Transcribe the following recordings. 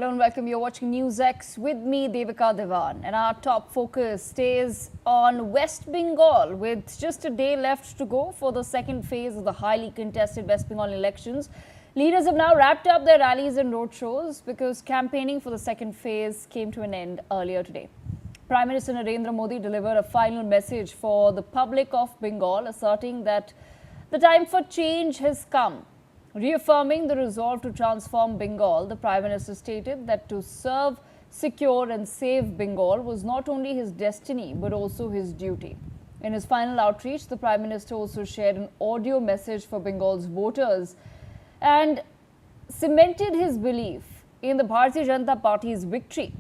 Hello and welcome. You're watching Newsx with me, Devika Devan. And our top focus stays on West Bengal with just a day left to go for the second phase of the highly contested West Bengal elections. Leaders have now wrapped up their rallies and roadshows because campaigning for the second phase came to an end earlier today. Prime Minister Narendra Modi delivered a final message for the public of Bengal, asserting that the time for change has come. Reaffirming the resolve to transform Bengal, the Prime Minister stated that to serve, secure and save Bengal was not only his destiny but also his duty. In his final outreach, the Prime Minister also shared an audio message for Bengal's voters and cemented his belief in the Bharatiya Janata Party's victory,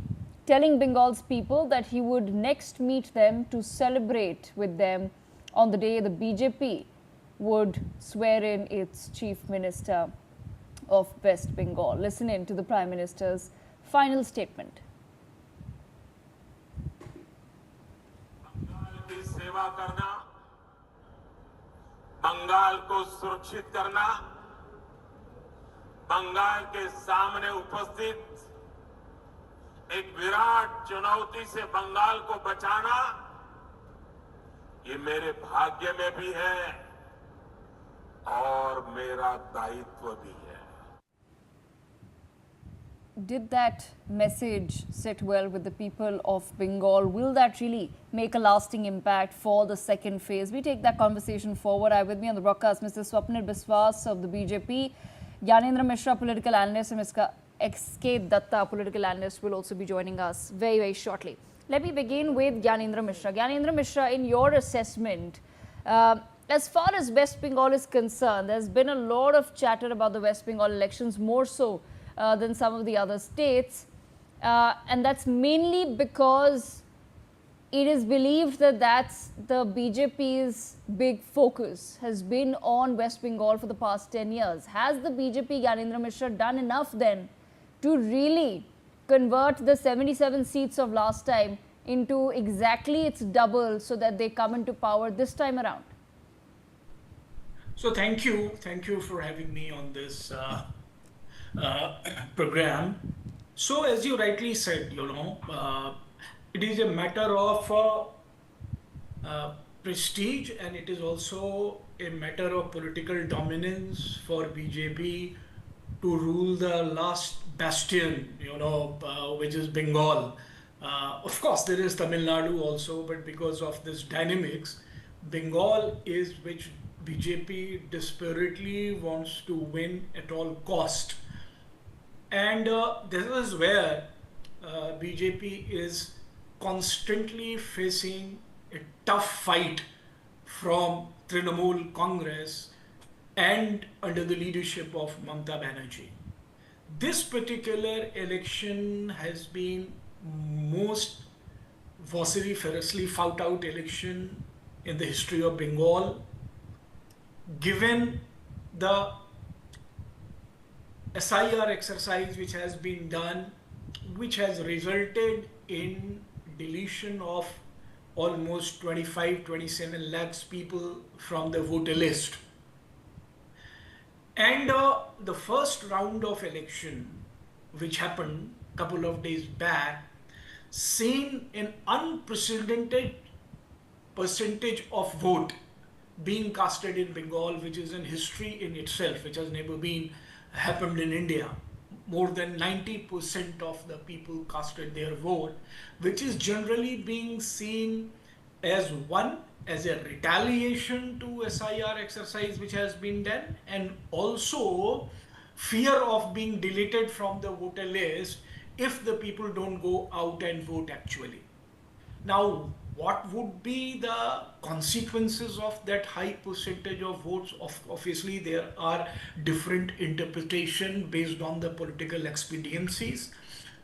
telling Bengal's people that he would next meet them to celebrate with them on the day the BJP would swear in its Chief Minister of West Bengal. Listen in to the Prime Minister's final statement. की सेवा करना, बंगाल को सुरक्षित करना, बंगाल के सामने उपस्थित एक विराट चुनौती से बंगाल को बचाना, ये मेरे भाग्य में भी है और मेरा दायित्व भी है. Did that message sit well with the people of Bengal? Will that really make a lasting impact for the second phase? We take that conversation forward. I have with me on the broadcast Mr. Swapnil Biswas of the BJP, Gyanendra Mishra, political analyst, and Mr. XK Datta, political analyst, will also be joining us very, very shortly. Let me begin with Gyanendra Mishra. Gyanendra Mishra, in your assessment, as far as West Bengal is concerned, there's been a lot of chatter about the West Bengal elections, more so than some of the other states. And that's mainly because it is believed that that's the BJP's big focus has been on West Bengal for the past 10 years. Has the BJP, Gyanendra Mishra, done enough then to really convert the 77 seats of last time into exactly its double so that they come into power this time around? So thank you for having me on this program. So as you rightly said, it is a matter of prestige, and it is also a matter of political dominance for BJP to rule the last bastion, which is Bengal. Of course, there is Tamil Nadu also, but because of this dynamics, Bengal is which BJP desperately wants to win at all cost. And this is where BJP is constantly facing a tough fight from Trinamool Congress and under the leadership of Mamata Banerjee. This particular election has been most vociferously fought out election in the history of Bengal, given the SIR exercise which has been done, which has resulted in deletion of almost 25-27 lakhs people from the voter list. And the first round of election, which happened a couple of days back, seen an unprecedented percentage of vote being casted in Bengal, which is in history in itself, which has never been happened in India. More than 90% of the people casted their vote, which is generally being seen as as a retaliation to SIR exercise which has been done, and also fear of being deleted from the voter list if the people don't go out and vote actually. Now, what would be the consequences of that high percentage of votes? Obviously, there are different interpretations based on the political expediencies.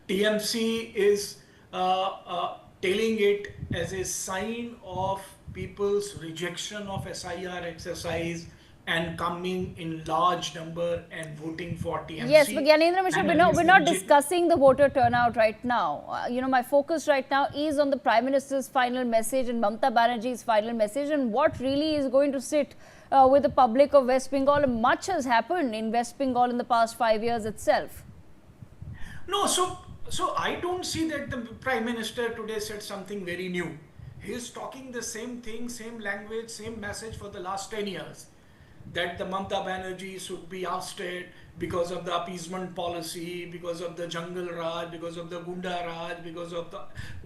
TMC is telling it as a sign of people's rejection of SIR exercise and coming in large number and voting for TMC. Yes, but Gyanendra Mishra, we're not discussing the voter turnout right now. My focus right now is on the Prime Minister's final message and Mamata Banerjee's final message, and what really is going to sit with the public of West Bengal. Much has happened in West Bengal in the past 5 years itself. No, so I don't see that the Prime Minister today said something very new. He is talking the same thing, same language, same message for the last 10 years. That the Mamata Banerjee should be ousted because of the appeasement policy, because of the jungle Raj, because of the Gunda Raj, because of the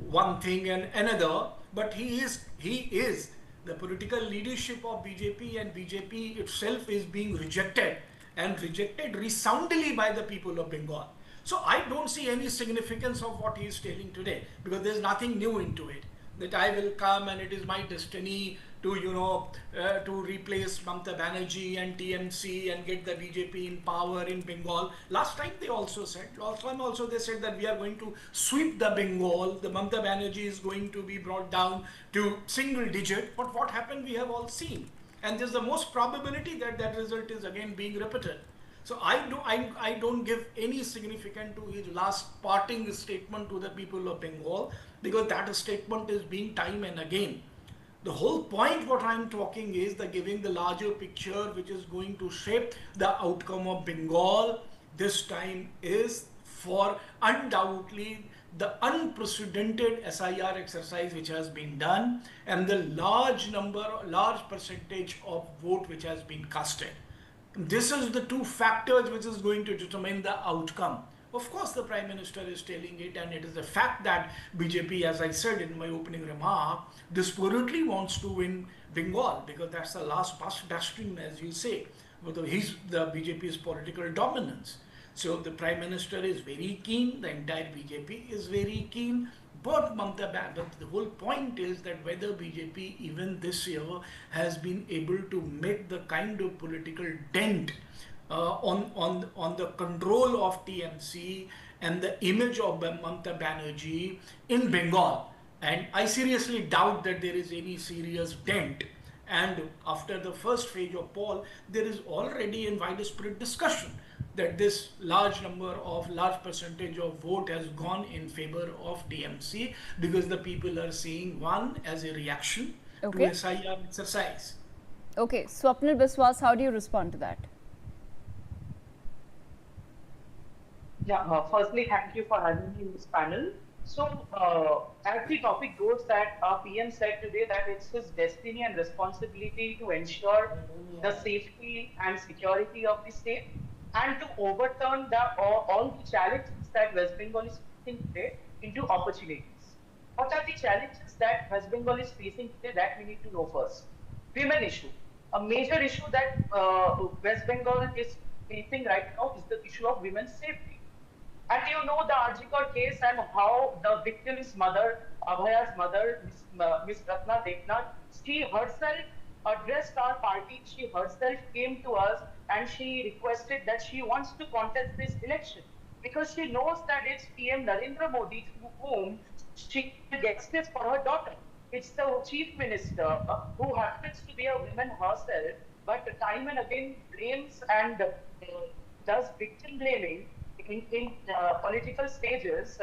one thing and another. But he is the political leadership of BJP, and BJP itself is being rejected, and rejected resoundingly by the people of Bengal. So I don't see any significance of what he is telling today, because there's nothing new into it. That I will come and it is my destiny to, to replace Mamata Banerjee and TMC and get the BJP in power in Bengal. Last time also they said that we are going to sweep the Bengal. The Mamata Banerjee is going to be brought down to single digit. But what happened, we have all seen. And there's the most probability that that result is again being repeated. So I don't give any significance to his last parting statement to the people of Bengal, because that statement is being time and again. The whole point what I'm talking is the giving the larger picture which is going to shape the outcome of Bengal this time is for undoubtedly the unprecedented SIR exercise which has been done, and the large percentage of vote which has been casted. This is the two factors which is going to determine the outcome. Of course, the Prime Minister is telling it, and it is the fact that BJP, as I said in my opening remark, desperately wants to win Bengal, because that's the last bastion, as you say, with the BJP's political dominance. So the Prime Minister is very keen, the entire BJP is very keen, but the whole point is that whether BJP even this year has been able to make the kind of political dent on the control of TMC and the image of Mamata Banerjee in Bengal. And I seriously doubt that there is any serious dent. And after the first phase of poll, there is already in widespread discussion that this large percentage of vote has gone in favor of TMC, because the people are seeing one as a reaction to SIR exercise. Okay, Swapnil Biswas, how do you respond to that? Yeah, firstly, thank you for having me in this panel. So, as the topic goes, that our PM said today that it's his destiny and responsibility to ensure the safety and security of the state, and to overturn all the challenges that West Bengal is facing today into opportunities. What are the challenges that West Bengal is facing today that we need to know first? Women issue. A major issue that West Bengal is facing right now is the issue of women's safety. And you know the Arjikar case and how the victim's mother, Abhaya's mother, Miss Ratna Deknath, she herself addressed our party. She herself came to us and she requested that she wants to contest this election, because she knows that it's PM Narendra Modi through whom she gets this for her daughter. It's the chief minister who happens to be a woman herself, but time and again blames and does victim blaming in political stages,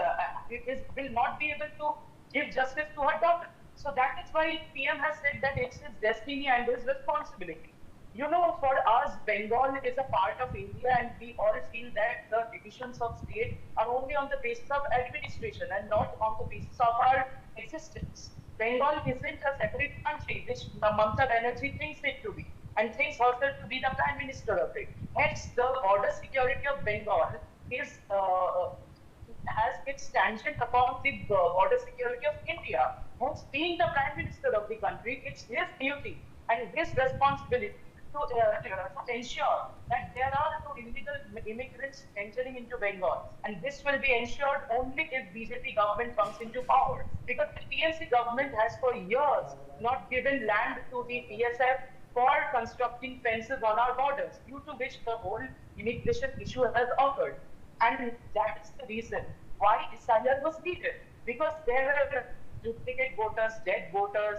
will not be able to give justice to her daughter. So that is why PM has said that it's his destiny and his responsibility. You know, for us, Bengal is a part of India, and we all feel that the divisions of state are only on the basis of administration and not on the basis of our existence. Bengal isn't a separate country, which Mamata Banerjee thinks it to be, and thinks herself to be the Prime Minister of it. Hence, the border security of Bengal is has its tangent upon the border security of India. Hence, being the Prime Minister of the country, it's his duty and his responsibility to ensure that there are no illegal immigrants entering into Bengal. And this will be ensured only if BJP government comes into power. Because the TNC government has for years not given land to the PSF for constructing fences on our borders, due to which the whole immigration issue has occurred. And that is the reason why SIR was needed. Because there were duplicate voters, dead voters,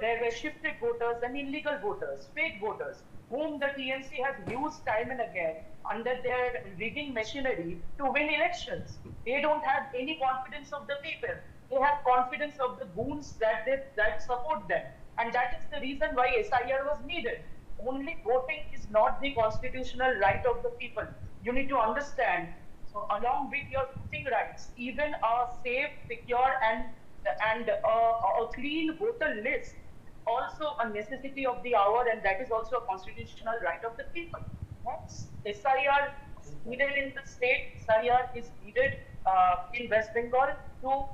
there were shifted voters and illegal voters, fake voters, whom the TNC has used time and again under their rigging machinery to win elections. They don't have any confidence of the people. They have confidence of the goons that support them. And that is the reason why SIR was needed. Only voting is not the constitutional right of the people. You need to understand, along with your voting rights, even a safe, secure, and a clean voter list, also a necessity of the hour, and that is also a constitutional right of the people. Hence, SIR is needed in the state. SIR is needed in West Bengal to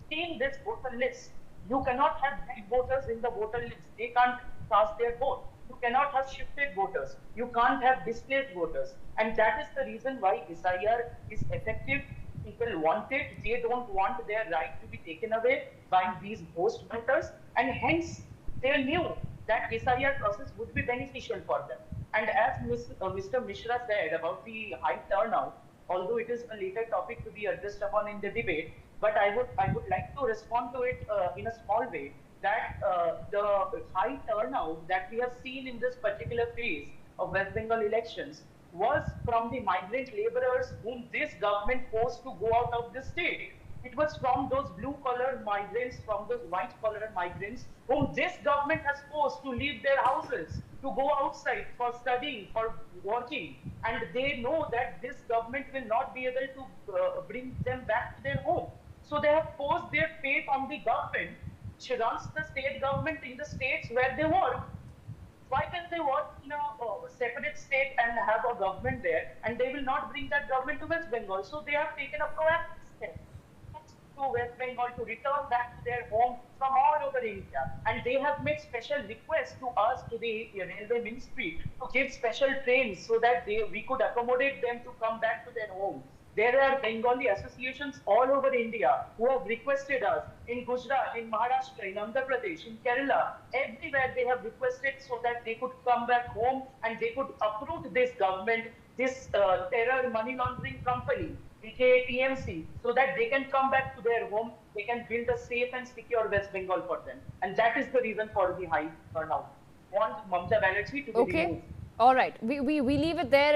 clean this voter list. You cannot have dead voters in the voter list. They can't cast their vote. You cannot have shifted voters. You can't have displaced voters. And that is the reason why SIR is effective. People want it. They don't want their right to be taken away by these ghost voters. And hence, they knew that SIR process would be beneficial for them. And as Mr. Mishra said about the high turnout, although it is a later topic to be addressed upon in the debate, but I would like to respond to it in a small way that the high turnout that we have seen in this particular phase of West Bengal elections was from the migrant laborers whom this government forced to go out of the state. It was from those blue-collar migrants, from those white-collar migrants, whom this government has forced to leave their houses, to go outside for studying, for working. And they know that this government will not be able to bring them back to their home. So they have forced their faith on the government, which runs the state government in the states where they work. Why can they work in a separate state and have a government there, and they will not bring that government to West Bengal? So they have taken a proactive step to West Bengal to return back to their home from all over India. And they have made special requests to us, to the Railway Ministry, to give special trains so that we could accommodate them to come back to their home. There are Bengali associations all over India who have requested us in Gujarat, in Maharashtra, in Andhra Pradesh, in Kerala, everywhere they have requested so that they could come back home and they could uproot this government, this terror money laundering company, aka TMC, so that they can come back to their home, they can build a safe and secure West Bengal for them. And that is the reason for the high turnout. Want Mamata Banerjee to be Okay. removed. All right. We leave it there. And